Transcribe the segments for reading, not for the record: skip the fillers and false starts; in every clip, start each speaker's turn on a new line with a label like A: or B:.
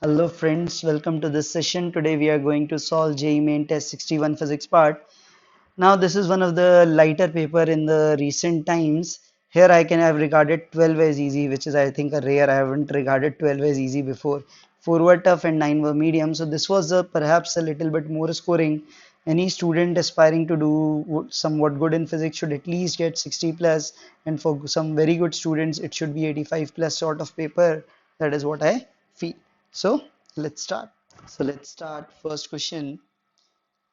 A: Hello friends, welcome to this session. Today we are going to solve JEE Main Test 61 physics part. Now this is one of the lighter paper in the recent times. Here I can have regarded 12 as easy, which is I think a rare. I haven't regarded 12 as easy before. 4 were tough and 9 were medium. So this was perhaps a little bit more scoring. Any student aspiring to do somewhat good in physics should at least get 60 plus, and for some very good students it should be 85 plus sort of paper. That is what I feel. So let's start. First question.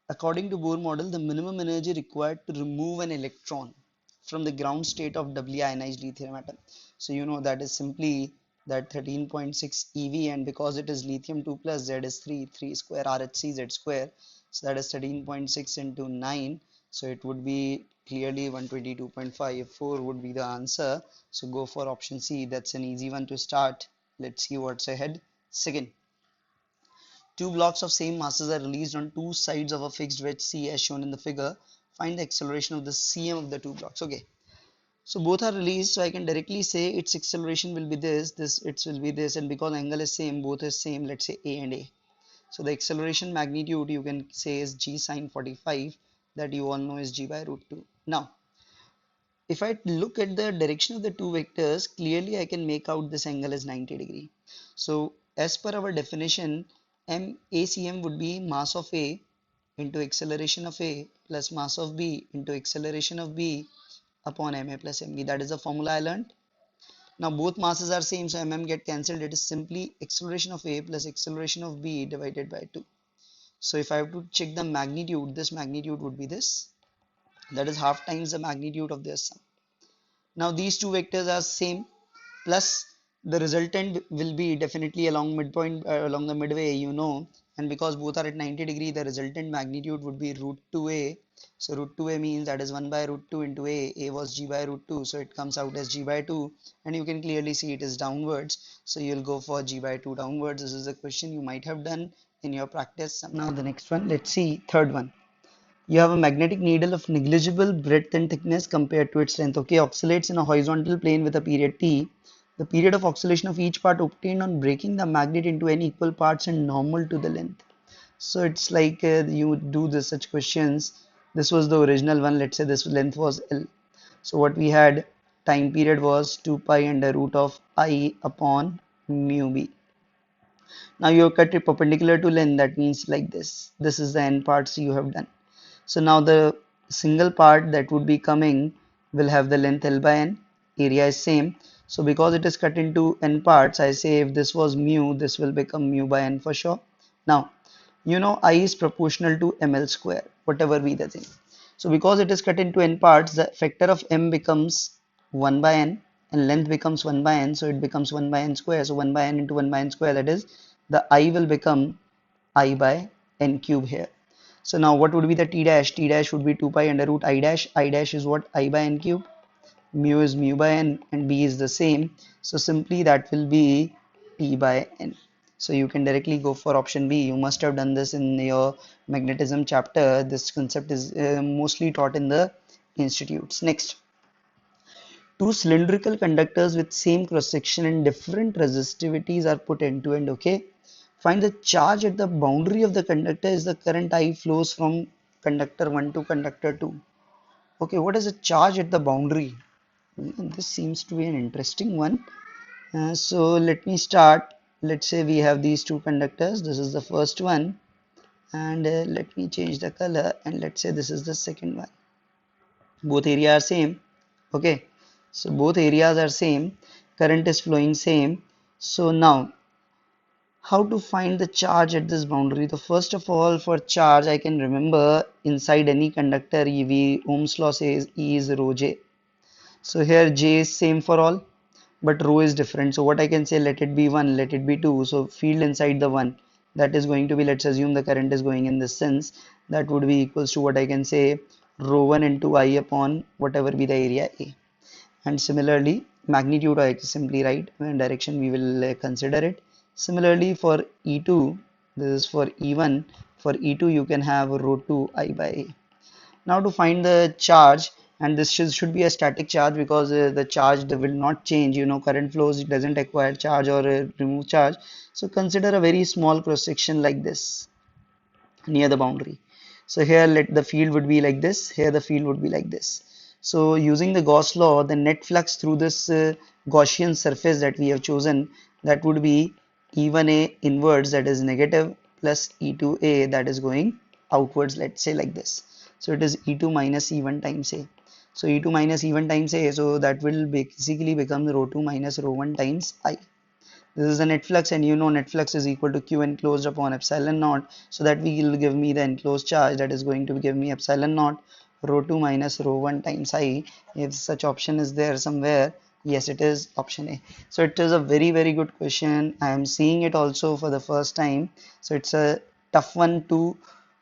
A: According to Bohr model, the minimum energy required to remove an electron from the ground state of doubly ionized lithium atom. So you know that is simply that 13.6 eV, and because it is lithium 2 plus, Z is 3 square RHC Z square. So that is 13.6 into 9. So it would be clearly 122.5. 4 would be the answer. So go for option C. That's an easy one to start. Let's see what's ahead. Second. Two blocks of same masses are released on two sides of a fixed wedge C as shown in the figure. Find the acceleration of the CM of the two blocks. Okay, so both are released, so I can directly say its acceleration will be it will be this, and because angle is same, both is same, let's say A and A. So the acceleration magnitude you can say is G sine 45, that you all know is G by root 2. Now, if I look at the direction of the two vectors, clearly I can make out this angle is 90 degree. So as per our definition, MACM would be mass of A into acceleration of A plus mass of B into acceleration of B upon MA plus MB. That is the formula I learned. Now both masses are same, so MM get cancelled. It is simply acceleration of A plus acceleration of B divided by 2. So if I have to check the magnitude, this magnitude would be this. That is half times the magnitude of their sum. Now these two vectors are same, plus the resultant will be definitely along midpoint, along the midway, you know, and because both are at 90 degree, the resultant magnitude would be root 2a. So root 2a means that is 1 by root 2 into a was G by root 2, so it comes out as G by 2, and you can clearly see it is downwards, so you'll go for G by 2 downwards. This is a question you might have done in your practice sometime. Now the next one, let's see third one. You have a magnetic needle of negligible breadth and thickness compared to its length. Okay, oscillates in a horizontal plane with a period t. The period of oscillation of each part obtained on breaking the magnet into n equal parts and normal to the length. So it's like you do this such questions. This was the original one. Let's say this length was L. So what we had, time period was 2 pi under root of I upon mu b. Now you have cut it perpendicular to length. That means like this. This is the n parts you have done. So now the single part that would be coming will have the length L by n, area is same. So because it is cut into n parts, I say if this was mu, this will become mu by n for sure. Now, you know I is proportional to ml square, whatever be the thing. So because it is cut into n parts, the factor of m becomes 1 by n and length becomes 1 by n, so it becomes 1 by n square. So 1 by n into 1 by n square, that is the I will become I by n cube here. So now what would be the t dash? T dash would be 2 pi under root I dash. I dash is what? I by n cube. Mu is mu by n and b is the same. So simply that will be t by n. So you can directly go for option B. You must have done this in your magnetism chapter. This concept is mostly taught in the institutes. Next. Two cylindrical conductors with same cross section and different resistivities are put end to end. Okay. Find the charge at the boundary of the conductor as the current I flows from conductor 1 to conductor 2. Okay, what is the charge at the boundary? This seems to be an interesting one. So let me start. Let's say we have these two conductors. This is the first one, and let me change the color, and let's say this is the second one. Both areas are same. Okay, so both areas are same. Current is flowing same. So now how to find the charge at this boundary? The first of all, for charge I can remember inside any conductor EV, Ohm's law says E is rho J. So here J is same for all, but rho is different. So what I can say, let it be 1, let it be 2. So field inside the 1, that is going to be, let's assume the current is going in this sense, that would be equals to what I can say, rho 1 into I upon whatever be the area A. And similarly magnitude I simply write in direction we will consider it. Similarly for E2, this is for E1, for E2 you can have rho 2 I by A. Now to find the charge, and this should be a static charge because the charge will not change. Current flows, it doesn't acquire charge or remove charge. So consider a very small cross section like this near the boundary. So here let the field would be like this, here the field would be like this. So using the Gauss law, the net flux through this Gaussian surface that we have chosen, that would be E1A inwards, that is negative, plus E2A, that is going outwards, let's say like this. So it is E2 minus E1 times A. So E2 minus E1 times A, so that will basically become rho 2 minus rho 1 times I. This is the net flux, and net flux is equal to Q enclosed upon epsilon naught. So that will give me the enclosed charge, that is going to give me epsilon naught rho 2 minus rho 1 times I. If such option is there somewhere, yes, it is option A. So it is a very, very good question. I am seeing it also for the first time. So it's a tough one to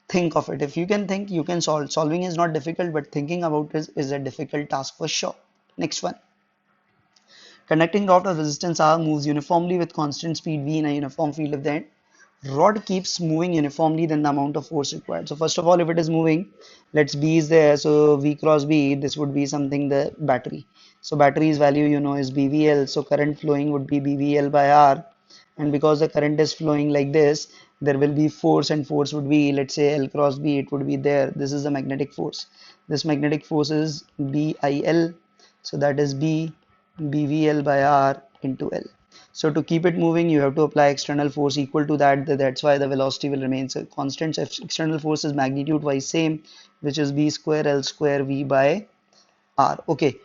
A: think of it. If you can think, you can solve. Solving is not difficult, but thinking about it is a difficult task for sure. Next one. Conducting rod of resistance R moves uniformly with constant speed V in a uniform field. If the rod keeps moving uniformly, then the amount of force required. So first of all, if it is moving, let's B is there, so V cross B, this would be something the battery. So battery's value is BVL, so current flowing would be BVL by R, and because the current is flowing like this, there will be force, and force would be, let's say, L cross B, it would be there. This is the magnetic force. This magnetic force is BIL, so that is B BVL by R into L. So to keep it moving, you have to apply external force equal to that. That's why the velocity will remain so constant. So external force is magnitude wise same, which is B square L square V by R. Okay.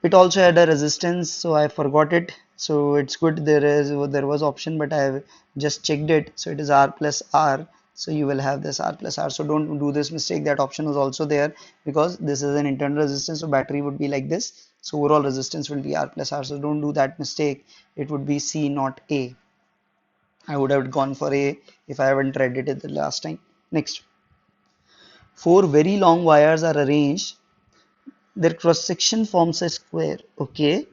A: It also had a resistance, so I forgot it. So it's good there was option, but I have just checked it. So it is R plus R. So you will have this R plus R. So don't do this mistake. That option was also there because this is an internal resistance. So battery would be like this. So overall resistance will be R plus R. So don't do that mistake. It would be C, not A. I would have gone for A if I haven't read it the last time. Next. Four very long wires are arranged. Their cross section forms a square, okay,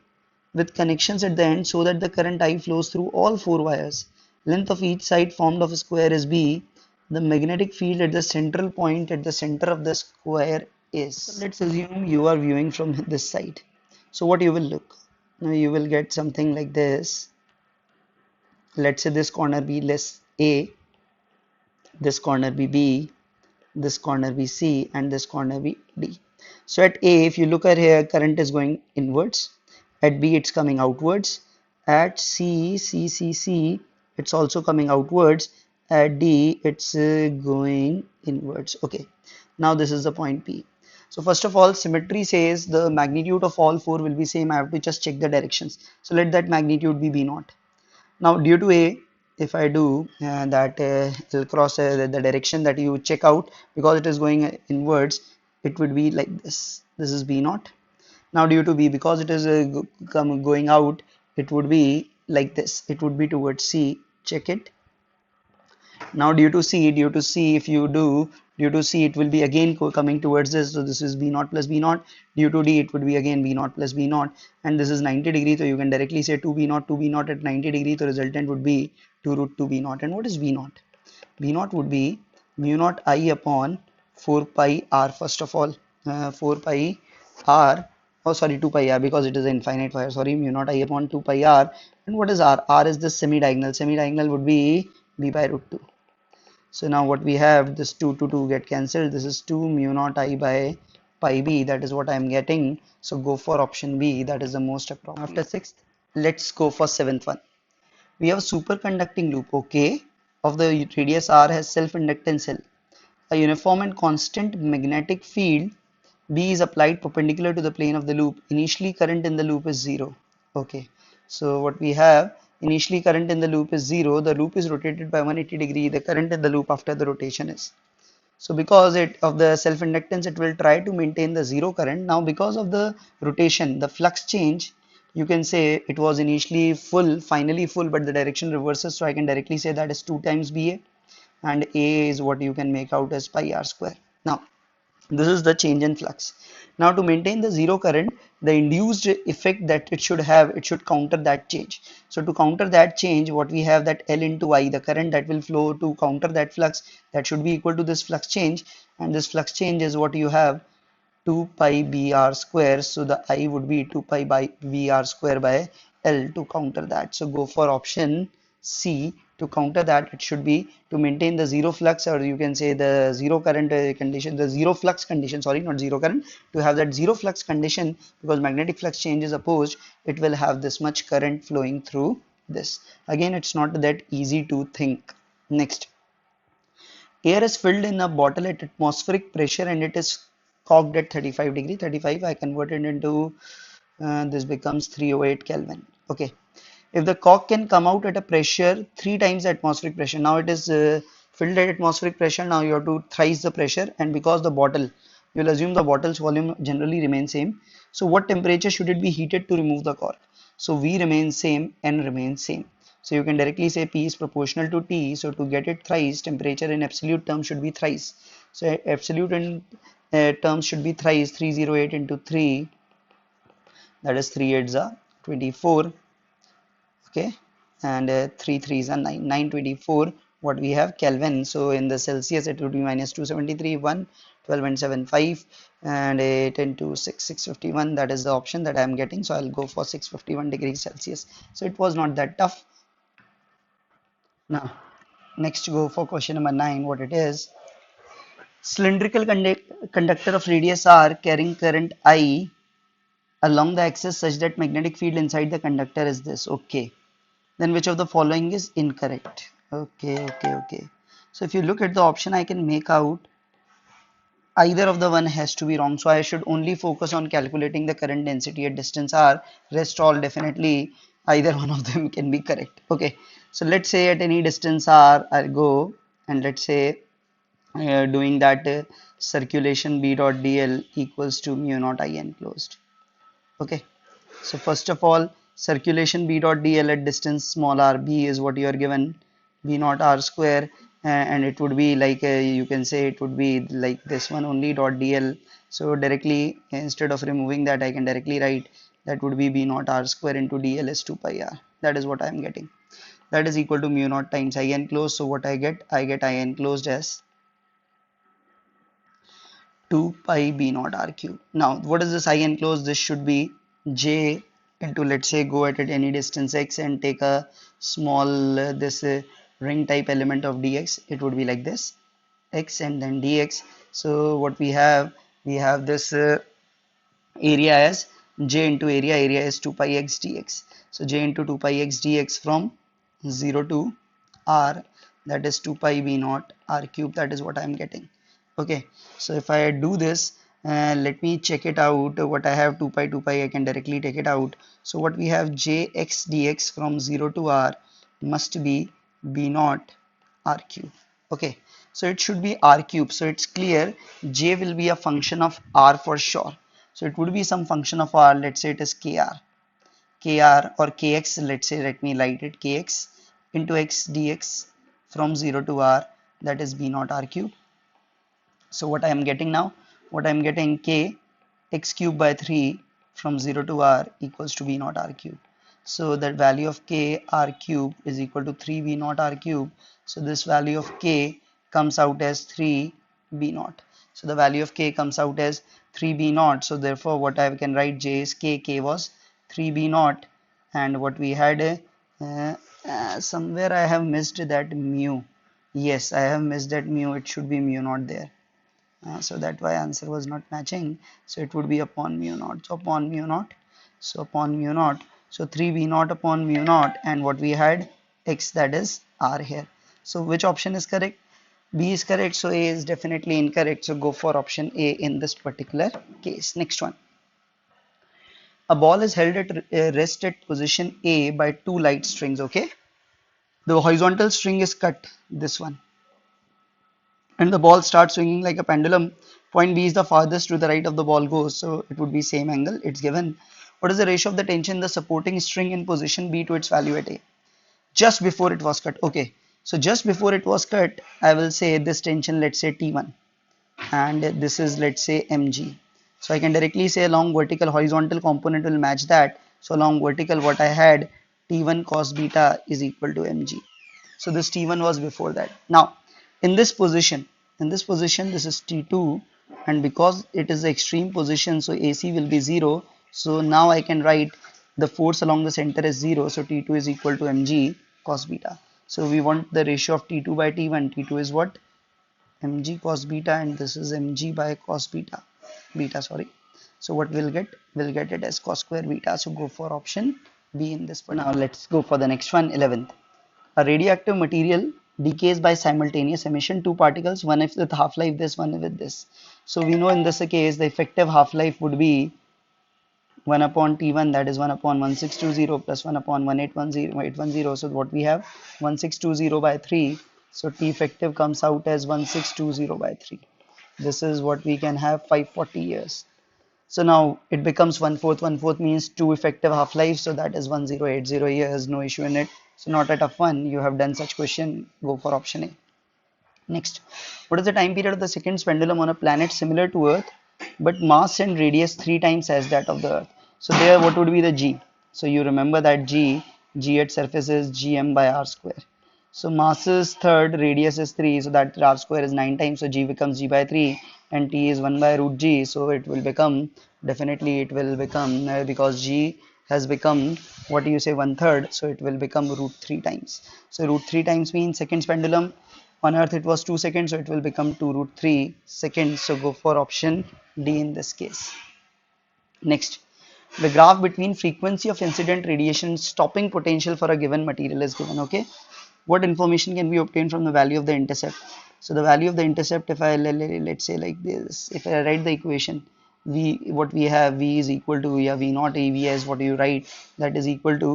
A: with connections at the end so that the current I flows through all four wires. Length of each side formed of a square is B. The magnetic field at the central point at the center of the square is. So let's assume you are viewing from this side. So what you will look? Now you will get something like this. Let's say this corner be less A, this corner be B, this corner be C, and this corner be D. So at A, if you look at here, current is going inwards. At B, it's coming outwards. At C, it's also coming outwards. At D, it's going inwards. Okay, now this is the point P. So first of all, symmetry says the magnitude of all four will be same. I have to just check the directions. So let that magnitude be B naught. Now due to A, if I do that L cross the direction that you check out, because it is going inwards, it would be like this. This is B naught. Now due to B, because it is going out, it would be like this. It would be towards C. Check it. Now due to C, if you do, due to C, it will be again coming towards this. So this is B naught plus B naught. Due to D, it would be again B naught plus B naught. And this is 90 degree. So you can directly say 2B naught at 90 degree. The resultant would be 2 root 2 B naught. And what is B naught? B naught would be mu naught I upon 4 pi R. First of all, 4 pi R. Oh, sorry, 2 pi R, because it is an infinite wire. Sorry, mu naught I upon 2 pi R. And what is R? R is the semi-diagonal. Semi-diagonal would be B by root 2. So now what we have, this 2 to 2 get cancelled. This is 2 mu naught I by pi b. That is what I am getting. So go for option B. That is the most appropriate. After sixth, let's go for seventh one. We have a superconducting loop, okay, of the radius r has self-inductance L. A uniform and constant magnetic field B is applied perpendicular to the plane of the loop. Initially current in the loop is 0. Okay, so what we have, initially current in the loop is 0. The loop is rotated by 180 degree. The current in the loop after the rotation is. So because of the self-inductance, it will try to maintain the 0 current. Now because of the rotation, the flux change, you can say it was initially full, finally full, but the direction reverses. So I can directly say that is 2 times BA, and A is what you can make out as pi r square. Now this is the change in flux. Now to maintain the zero current, the induced effect that it should have, it should counter that change. So to counter that change, what we have, that L into I, the current that will flow to counter that flux, that should be equal to this flux change, and this flux change is what you have, 2 pi br square. So the I would be 2 pi by br square by L to counter that. So go for option C. To counter that, it should be to maintain the zero flux, or you can say the zero current condition, the zero flux condition, sorry, not zero current. To have that zero flux condition, because magnetic flux change is opposed, it will have this much current flowing through this. Again, it's not that easy to think. Next, air is filled in a bottle at atmospheric pressure and it is cocked at 35 degree. 35 I convert it into this becomes 308 Kelvin. Okay, if the cork can come out at a pressure 3 times the atmospheric pressure, now it is filled at atmospheric pressure, now you have to thrice the pressure, and because the bottle, you will assume the bottle's volume generally remains same, so what temperature should it be heated to remove the cork? So V remains same, N remains same, so you can directly say P is proportional to T. So to get it thrice, temperature in absolute terms should be thrice, so absolute in terms should be thrice. 308 into 3, that is 3 8s are 24. Okay, and 3 3s are 9, 924 what we have Kelvin. So in the Celsius it would be minus 273, 1, 12 and 7 5, and 10 to 6 651. That is the option that I am getting, so I'll go for 651 degrees Celsius. So it was not that tough. Now next, go for question number 9. What it is: cylindrical conductor of radius r carrying current I along the axis such that magnetic field inside the conductor is this. Okay, then which of the following is incorrect? Okay. So if you look at the option, I can make out either of the one has to be wrong. So I should only focus on calculating the current density at distance r. Rest all definitely either one of them can be correct. Okay, so let's say at any distance r, I'll go and let's say doing that circulation B dot dl equals to mu naught I enclosed. Okay, so first of all, circulation B dot dl at distance small r, B is what you are given, B naught r square, and it would be like you can say it would be like this one only dot dl. So directly, instead of removing that, I can directly write that would be B naught r square into dl is 2 pi r. That is what I am getting. That is equal to mu naught times I enclosed. So what I get I enclosed as 2 pi b naught r cube. Now, what is this I enclosed? This should be j into, let's say, go at any distance x and take a small this ring type element of dx. It would be like this, x and then dx. So what we have this area as j into area. Area is 2 pi x dx. So j into 2 pi x dx from 0 to r, that is 2 pi b naught r cube. That is what I am getting. Okay, so if I do this, let me check it out. What I have 2 pi I can directly take it out. So what we have, jx dx from 0 to r must be b naught r cube. Okay, so it should be r cube. So it's clear j will be a function of r for sure. So it would be some function of r. Let's say it is kr or kx. Let's say, let me write it, kx into x dx from 0 to r, that is b naught r cube. So what I am getting now, what I am getting, k x cube by 3 from 0 to r equals to b naught r cube. So that value of k r cube is equal to 3 b naught r cube. So this value of k comes out as 3 b naught. So the value of k comes out as 3 b naught. So therefore what I can write, j is k was 3 b naught, and what we had somewhere I have missed that mu. Yes, I have missed that mu. It should be mu naught there. So that why answer was not matching. So it would be upon mu naught. So upon mu naught. So upon mu naught. So 3b naught upon mu naught, and what we had, x, that is r here. So which option is correct? B is correct. So A is definitely incorrect. So go for option A in this particular case. Next one. A ball is held at rest at position A by two light strings. Okay. The horizontal string is cut. This one. And the ball starts swinging like a pendulum. Point B is the farthest to the right of the ball goes, so it would be same angle. It's given. What is the ratio of the tension in the supporting string in position B to its value at A? Just before it was cut. Okay, so just before it was cut, I will say this tension, let's say T1, and this is, let's say, mg. So I can directly say along vertical, horizontal component will match that. So along vertical, what I had, T1 cos beta is equal to mg. So this T1 was before that. Now in this position, this is T2, and because it is the extreme position, so AC will be 0. So now I can write the force along the center is 0, so T2 is equal to mg cos beta. So we want the ratio of T2 by T1. T2 is what? Mg cos beta, and this is mg by cos beta, sorry. So what we'll get it as cos square beta. So go for option B in this one. Now let's go for the next one, 11th. A radioactive material decays by simultaneous emission, two particles, one with half-life this, one with this. So we know in this case the effective half-life would be 1 upon T1, that is 1 upon 1620 plus 1 upon 1810. So what we have, 1620 by 3. So T effective comes out as 1620 by 3. This is what we can have, 540 years. So now it becomes 1/4. 1/4 means 2 effective half-life. So that is 1080 years. No issue in it. So not a tough one. You have done such question. Go for option A. Next, what is the time period of the second pendulum on a planet similar to Earth, but mass and radius 3 times as that of the Earth? So there, what would be the G? So you remember that G at surface is gm by r square. So mass is third, radius is 3, so that r square is 9 times, so G becomes G by 3, and T is 1 by root G, so it will become, definitely it will become, because G has become, what do you say, 1/3, so it will become root 3 times. So root 3 times means second pendulum, on Earth it was 2 seconds, so it will become 2 root 3 seconds, so go for option D in this case. Next, the graph between frequency of incident radiation stopping potential for a given material is given. Okay, what information can be obtained from the value of the intercept? So the value of the intercept, if I let's say like this, if I write the equation, v, what we have, v is equal to, yeah, v not av as what you write, that is equal to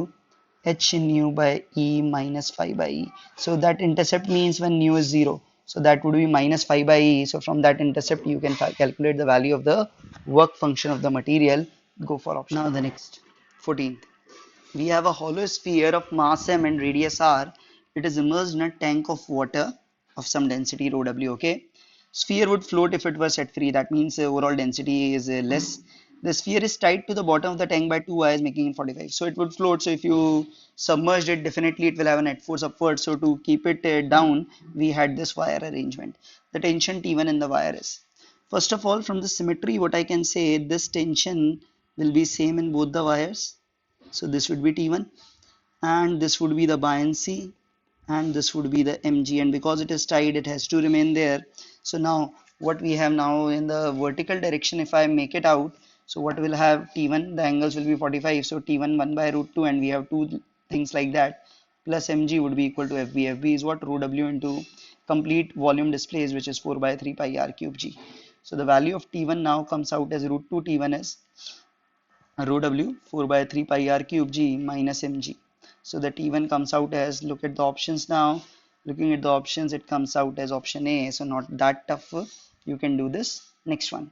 A: h nu by e minus phi by e. So that intercept means when nu is 0, so that would be minus phi by e. So from that intercept you can calculate the value of the work function of the material. Go for option. Now the next, 14th, we have a hollow sphere of mass m and radius r. It is immersed in a tank of water of some density rho w. Okay, sphere would float if it were set free. That means overall density is less. The sphere is tied to the bottom of the tank by two wires, making it 45. So it would float. So if you submerged it, definitely it will have a net force upward. So to keep it down, we had this wire arrangement. The tension T1 in the wire is, first of all, from the symmetry, what I can say, this tension will be same in both the wires. So this would be T1, and this would be the buoyancy, and this would be the mg, and because it is tied, it has to remain there. So now what we have now in the vertical direction, if I make it out, so what will have, T1, the angles will be 45, so T1 1 by root 2, and we have two things like that, plus mg would be equal to fb. Fb is what, rho w into complete volume displaced, which is 4 by 3 pi r cube g. So the value of T1 now comes out as root 2 T1 is rho w 4 by 3 pi r cube g minus mg. So the T1 comes out as, look at the options now. Looking at the options, it comes out as option A. So not that tough. You can do this. Next one.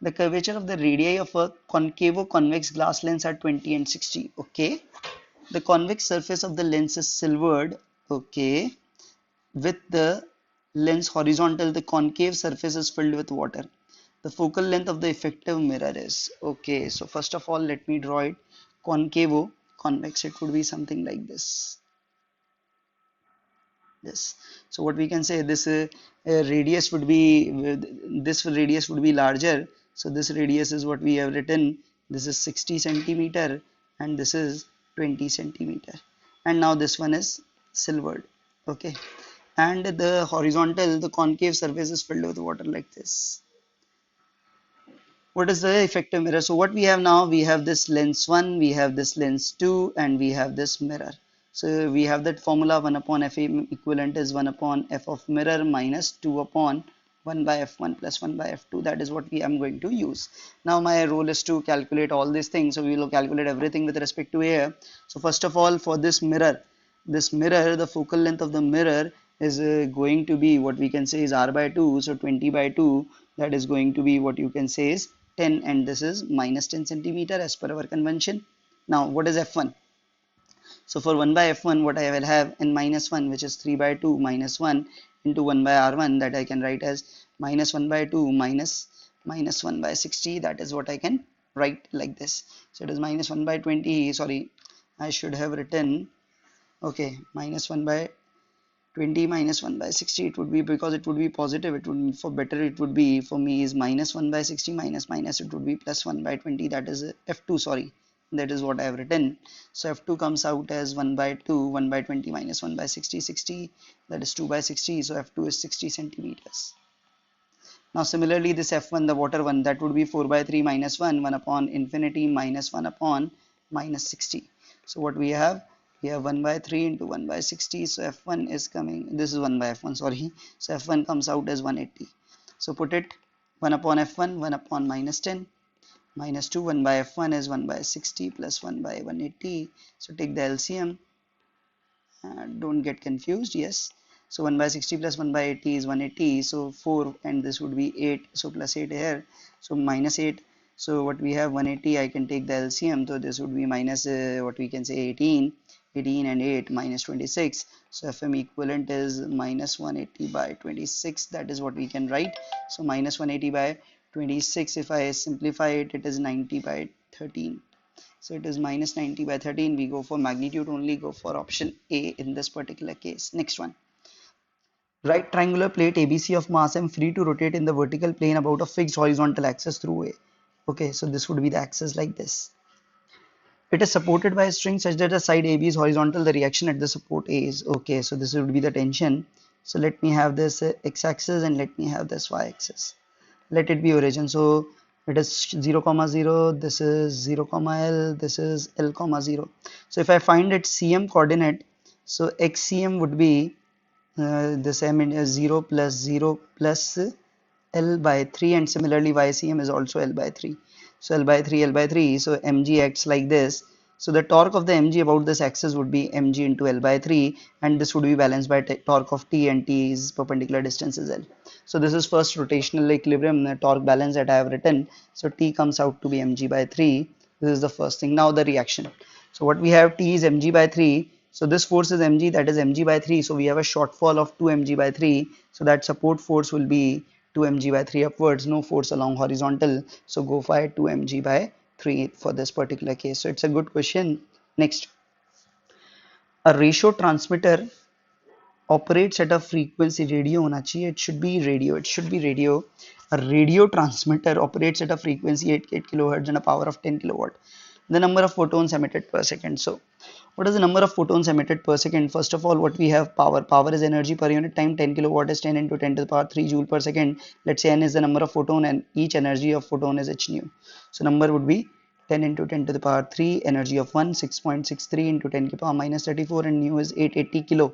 A: The curvature of the radii of a concavo-convex glass lens are 20 and 60. Okay. The convex surface of the lens is silvered. Okay. With the lens horizontal, the concave surface is filled with water. The focal length of the effective mirror is, okay, so first of all let me draw it. Concavo, convex, it would be something like this. So what we can say, this radius would be, this radius would be larger. So this radius is what we have written, this is 60 centimeter and this is 20 centimeter, and now this one is silvered. Okay, and the horizontal, the concave surface is filled with water like this. What is the effective mirror? So what we have now, we have this lens 1, we have this lens 2, and we have this mirror. So we have that formula, 1 upon f equivalent is 1 upon f of mirror minus 2 upon 1 by f1 plus 1 by f2. That is what we am going to use. Now my role is to calculate all these things. So we will calculate everything with respect to air. So first of all, for this mirror, the focal length of the mirror is going to be, what we can say is r by 2. So 20 by 2, that is going to be, what you can say is 10, and this is minus 10 centimeter as per our convention. Now what is f1? So for 1 by f1, what I will have, in minus 1, which is 3 by 2 minus 1 into 1 by r1, that I can write as minus 1 by 2 minus 1 by 60. That is what I can write like this. So it is minus 1 by 20, sorry, I should have written, okay, minus 1 by 20 minus 1 by 60, it would be, because it would be positive, it would, for better it would be for me is minus 1 by 60 minus minus, it would be plus 1 by 20, that is F2, sorry, that is what I have written. So F2 comes out as 1 by 2, 1 by 20 minus 1 by 60, 60, that is 2 by 60, so F2 is 60 centimeters. Now similarly this F1, the water one, that would be 4 by 3 minus 1, 1 upon infinity minus 1 upon minus 60. So what we have? We have 1 by 3 into 1 by 60. So F1 is coming, this is 1 by F1, sorry. So F1 comes out as 180. So put it 1 upon F1, 1 upon minus 10. Minus 2, 1 by F1 is 1 by 60 plus 1 by 180. So take the LCM. Don't get confused, yes. So 1 by 60 plus 1 by 80 is 180, so 4, and this would be 8, so plus 8 here, so minus 8. So what we have 180, I can take the LCM, so this would be minus what we can say 18, 18 and 8 minus 26. So FM equivalent is minus 180 by 26, that is what we can write. So minus 180 by 26, if I simplify it, it is 90 by 13. So it is minus 90 by 13. We go for magnitude only, go for option A in this particular case. Next one. Right triangular plate ABC of mass M free to rotate in the vertical plane about a fixed horizontal axis through A. Okay, so this would be the axis like this. It is supported by a string such that the side AB is horizontal. The reaction at the support A is okay. So this would be the tension. So let me have this x-axis and let me have this y-axis. Let it be origin. So it is 0 comma 0, this is 0 comma L, this is L comma 0. So if I find its CM coordinate, so XCM would be this M is 0 plus 0 plus L by 3, and similarly YCM is also L by 3. So L by 3, L by 3, so mg acts like this. So the torque of the mg about this axis would be mg into L by 3, and this would be balanced by torque of T, and T is perpendicular distance is L. So this is first rotational equilibrium torque balance that I have written. So T comes out to be mg by 3. This is the first thing. Now the reaction. So what we have, T is mg by 3. So this force is mg, that is mg by 3. So we have a shortfall of 2 mg by 3. So that support force will be 2 mg by 3 upwards, no force along horizontal. So go for 2 mg by 3 for this particular case. So it's a good question. Next, a ratio transmitter operates at a frequency, radio होना चाहिए, it should be radio, it should be radio. A radio transmitter operates at a frequency 8 kilohertz and a power of 10 kilowatt. The number of photons emitted per second. So what is the number of photons emitted per second? First of all, what we have, power. Power is energy per unit time. 10 kilowatt is 10 into 10 to the power 3 joule per second. Let's say n is the number of photon and each energy of photon is h nu. So number would be 10 into 10 to the power 3, energy of 1 6.63 into 10 to the power minus 34, and nu is 880 kilo.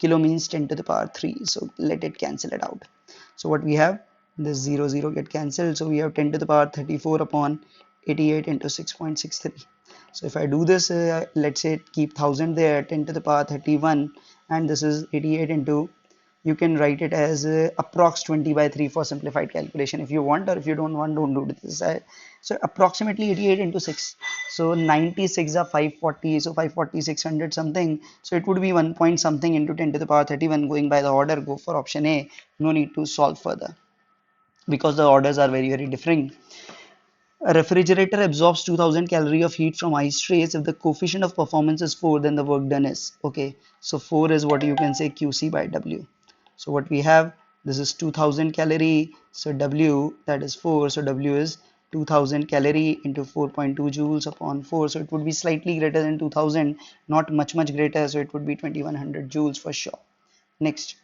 A: Kilo means 10 to the power 3. So let it cancel it out. So what we have, this 0 0 get cancelled. So we have 10 to the power 34 upon 88 into 6.63. So if I do this, let's say keep 1000 there, 10 to the power 31, and this is 88 into, you can write it as approx 20 by 3 for simplified calculation if you want, or if you don't want, don't do this. So approximately 88 into 6. So 96 are 540, so 540 600 something. So it would be 1 point something into 10 to the power 31. Going by the order, go for option A. No need to solve further because the orders are very different. A refrigerator absorbs 2000 calorie of heat from ice trays. If the coefficient of performance is 4, then the work done is okay. So 4 is what you can say QC by W. So what we have, this is 2000 calorie. So W, that is 4. So W is 2000 calorie into 4.2 joules upon 4. So it would be slightly greater than 2000, not much greater. So it would be 2100 joules for sure. Next.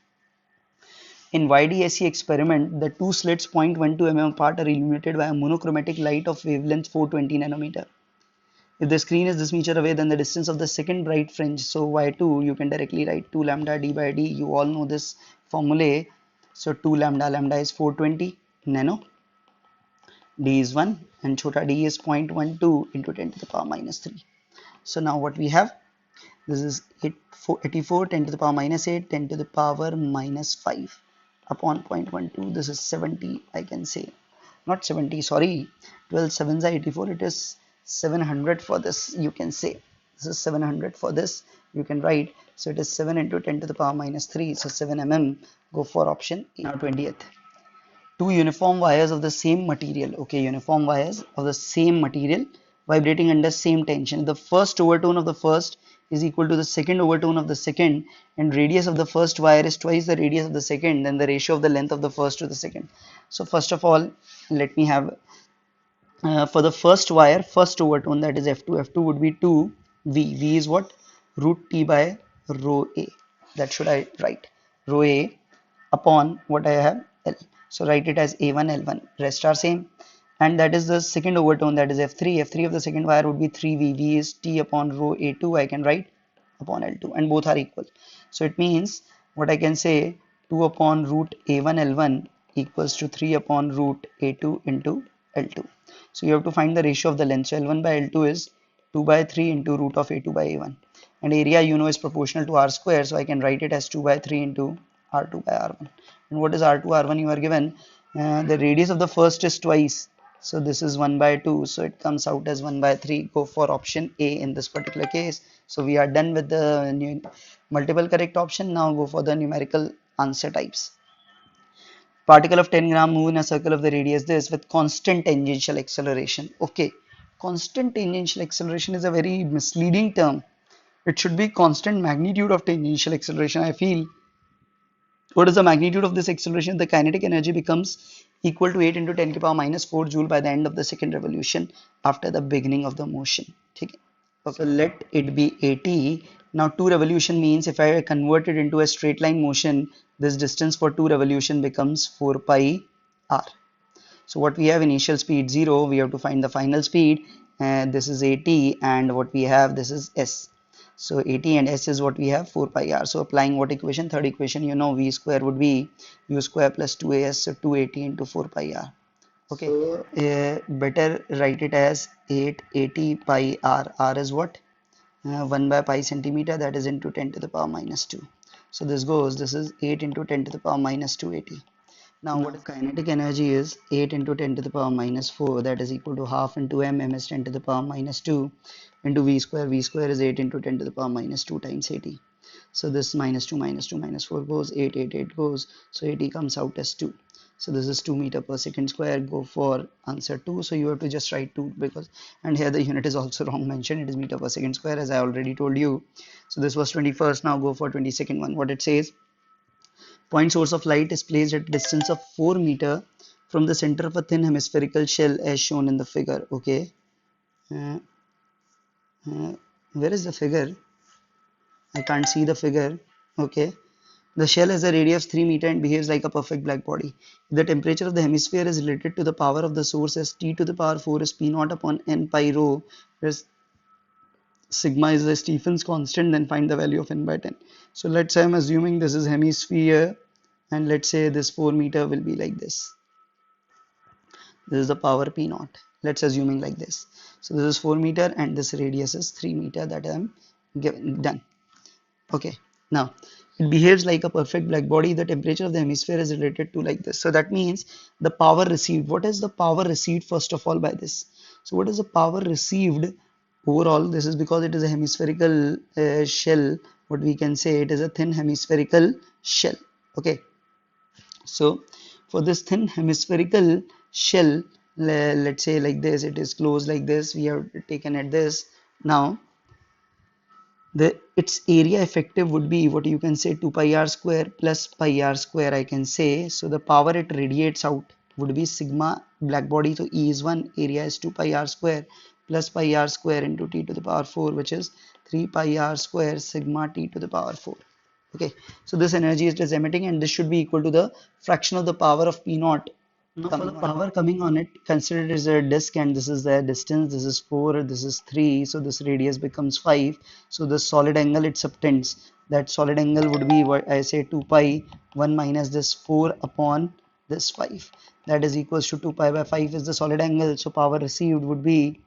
A: In YDSE experiment, the two slits 0.12 mm apart are illuminated by a monochromatic light of wavelength 420 nanometer. If the screen is this meter away, then the distance of the second bright fringe, so Y2, you can directly write 2 lambda d by d. You all know this formulae. So 2 lambda is 420 nano, d is 1, and chota d is 0.12 into 10 to the power minus 3. So now what we have, this is 84, 10 to the power minus 8, 10 to the power minus 5 upon 0.12. This is 70, I can say. Not 70, sorry. 12 sevens are 84. It is 700 for this, you can say. This is 700 for this, you can write. So it is 7 into 10 to the power minus 3. So 7 mm. Go for option A. Now 20th. Two uniform wires of the same material. Okay, uniform wires of the same material vibrating under same tension. The first overtone of the first is equal to the second overtone of the second, and radius of the first wire is twice the radius of the second, then the ratio of the length of the first to the second. So first of all, let me have for the first wire, first overtone, that is F2. F2 would be 2 V. V is what? Root T by rho A. That should I write? Rho A upon what I have? L. So write it as A1 L1. Rest are same. And that is the second overtone, that is F3. F3 of the second wire would be 3V. V is T upon rho A2. I can write upon L2, and both are equal. So it means what I can say, 2 upon root A1 L1 equals to 3 upon root A2 into L2. So you have to find the ratio of the length. So L1 by L2 is 2 by 3 into root of A2 by A1. And area you know is proportional to R square. So I can write it as 2 by 3 into R2 by R1. And what is R2 R1 you are given? The radius of the first is twice. So this is 1 by 2. So it comes out as 1 by 3. Go for option A in this particular case. So we are done with the multiple correct option. Now go for the numerical answer types. Particle of 10 gram move in a circle of the radius this with constant tangential acceleration. Okay, constant tangential acceleration is a very misleading term. It should be constant magnitude of tangential acceleration, I feel. What is the magnitude of this acceleration? The kinetic energy becomes equal to 8 into 10 to the power minus 4 joule by the end of the second revolution after the beginning of the motion. Okay. So let it be 80. Now 2 revolution means if I convert it into a straight line motion, this distance for 2 revolution becomes 4 pi r. So what we have, initial speed 0, we have to find the final speed, and this is 80, and what we have, this is s. So 80 and s is what we have, 4 pi r. So applying what equation? Third equation, you know, v square would be u square plus 2as, so 280 into 4 pi r. Okay, so better write it as 880 pi r. R is what? 1 by pi centimeter, that is into 10 to the power minus 2. So this goes, this is 8 into 10 to the power minus 280. Now what is kinetic energy is 8 into 10 to the power minus 4, that is equal to half into m, m is 10 to the power minus 2 into v square. V square is 8 into 10 to the power minus 2 times 80. So this minus 2 minus 2 minus 4 goes, 8 8 8 goes, so 80 comes out as 2. So this is 2 meter per second square. Go for answer 2. So you have to just write 2 because, and here the unit is also wrong mentioned, it is meter per second square as I already told you. So this was 21st. Now go for 22nd one. What it says, point source of light is placed at a distance of 4 meter from the center of a thin hemispherical shell as shown in the figure. Okay, uh, where is the figure? I can't see the figure. Okay, the shell has a radius of 3 meter and behaves like a perfect black body. If the temperature of the hemisphere is related to the power of the source as T to the power 4 is P naught upon n pi rho, where sigma is the Stephen's constant, then find the value of n by 10. So let's say I'm assuming this is hemisphere, and let's say this 4 meter will be like this. This is the power P naught. Let's assuming like this. So this is 4 meter and this radius is 3 meter that I'm given done. Okay, now it behaves like a perfect black body. The temperature of the hemisphere is related to like this. So that means the power received. What is the power received first of all by this? So what is the power received overall? This is because it is a hemispherical shell. What we can say, it is a thin hemispherical shell. Okay, so for this thin hemispherical shell, let's say like this, it is closed like this, we have taken at this. Now its area effective would be what you can say 2 pi r square plus pi r square, I can say. So the power it radiates out would be sigma black body. So E is 1, area is 2 pi r square plus pi r square into t to the power 4, which is 3 pi r square sigma t to the power 4. Okay, so this energy is emitting, and this should be equal to the fraction of the power of P naught. Now for the power coming on it, consider it as a disk, and this is the distance, this is 4, this is 3, so this radius becomes 5. So the solid angle it subtends. That solid angle would be what I say 2 pi 1 minus this 4 upon this 5. That is equals to 2 pi by 5 is the solid angle. So power received would be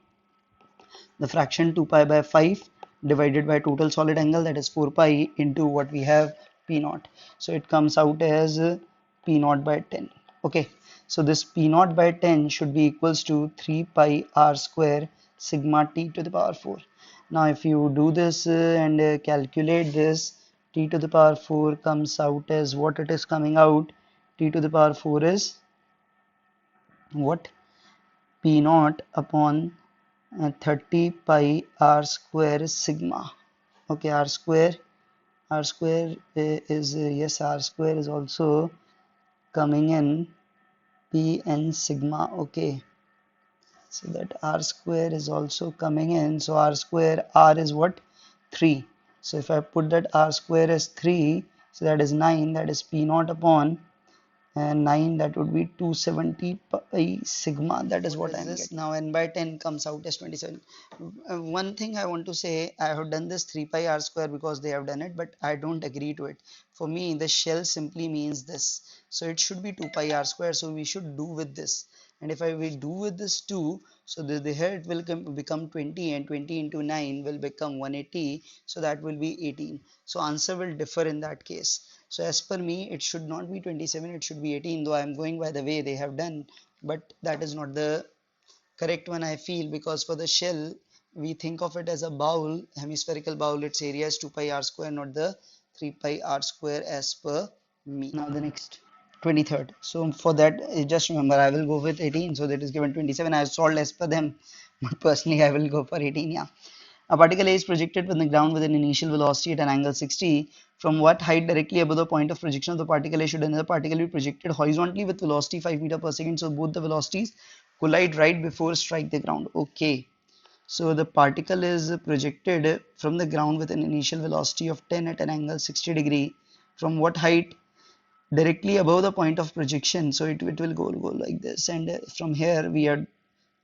A: the fraction 2 pi by 5 divided by total solid angle, that is 4 pi into what we have P naught. So it comes out as P naught by 10. Okay, so this P naught by 10 should be equals to 3 pi r square sigma t to the power 4. Now if you do this and calculate this, t to the power 4 comes out as what it is coming out. T to the power 4 is what? P naught upon 30 pi r square sigma. Okay, r square is yes, r square is also coming in p n sigma. Okay, so that r square is also coming in. So r square, r is what? 3. So if I put that r square as 3, so that is 9, that is p naught upon and 9, that would be 270 pi sigma. That is what I'm getting. Now n by 10 comes out as 27. One thing I want to say, I have done this 3 pi r square because they have done it, but I don't agree to it. For me, the shell simply means this. So it should be 2 pi r square. So we should do with this. And if I will do with this 2, so here it will become 20, and 20 into 9 will become 180. So that will be 18. So answer will differ in that case. So as per me, it should not be 27, it should be 18, though I am going by the way they have done. But that is not the correct one, I feel, because for the shell, we think of it as a bowl, hemispherical bowl. Its area is 2 pi r square, not the 3 pi r square as per me. Now the next 23rd. So for that, just remember, I will go with 18. So that is given 27. I have solved as per them, but personally, I will go for 18. Yeah. A particle A is projected from the ground with an initial velocity at an angle 60. From what height directly above the point of projection of the particle A should another particle be projected horizontally with velocity 5 meter per second? So both the velocities collide right before strike the ground. Okay. So the particle is projected from the ground with an initial velocity of 10 at an angle 60 degree. From what height? Directly above the point of projection. So it will go like this. And from here we are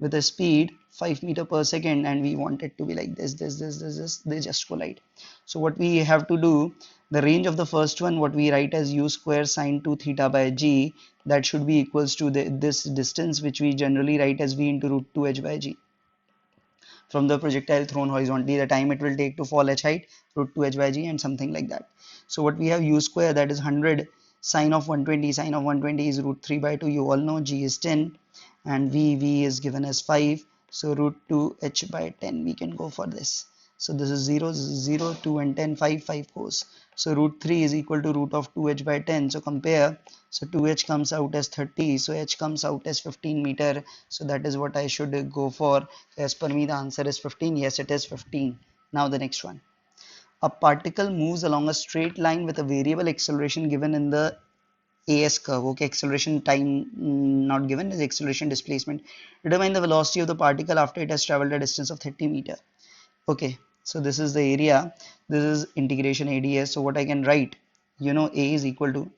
A: with a speed 5 meter per second, and we want it to be like this, they just collide. So what we have to do, the range of the first one, what we write as u square sine 2 theta by g, that should be equals to this distance, which we generally write as v into root 2 h by g, from the projectile thrown horizontally, the time it will take to fall h height, root 2 h by g, and something like that. So what we have, u square, that is 100, sine of 120, sine of 120 is root 3 by 2. You all know g is 10, and v is given as 5. So root 2 h by 10, we can go for this. So this is 0, 0, 2 and 10, 5, 5 goes. So root 3 is equal to root of 2h by 10. So compare. So 2h comes out as 30. So h comes out as 15 meter. So that is what I should go for. As per me, the answer is 15. Yes, it is 15. Now the next one. A particle moves along a straight line with a variable acceleration given in the AS curve. Okay, acceleration time not given, is acceleration displacement. Determine the velocity of the particle after it has traveled a distance of 30 meter. Okay, so this is the area, this is integration ADS. So what I can write, A is equal to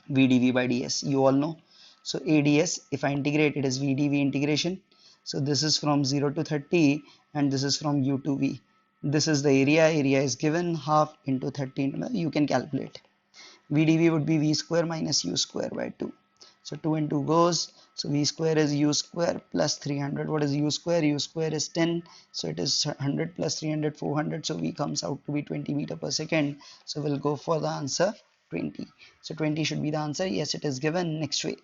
A: V dV by ds, you all know. So ADS, if I integrate, it is V dV integration. So this is from 0 to 30, and this is from U to V. This is the area is given, half into 30, you can calculate. V dV would be V square minus U square by 2. So 2 and 2 goes. So V square is U square plus 300. What is U square? U square is 10. So it is 100 plus 300, 400. So V comes out to be 20 meter per second. So we'll go for the answer 20. So 20 should be the answer. Yes, it is given. Next way.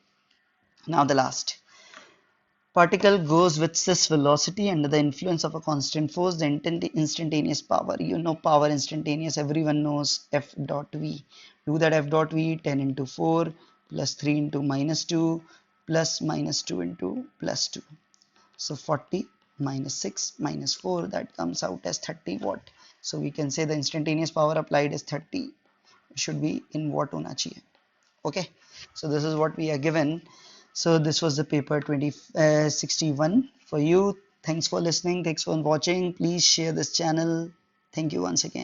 A: Now the last. Particle goes with this velocity under the influence of a constant force, the instantaneous power. You know power instantaneous, everyone knows F dot V. Do that F dot V, 10 into 4 plus 3 into minus 2 plus minus 2 into plus 2. So 40 minus 6 minus 4, that comes out as 30 watt. So we can say the instantaneous power applied is 30. It should be in watt hona chahiye. Okay, so this is what we are given. So this was the paper 2061 for you. Thanks for listening, thanks for watching. Please share this channel. Thank you once again.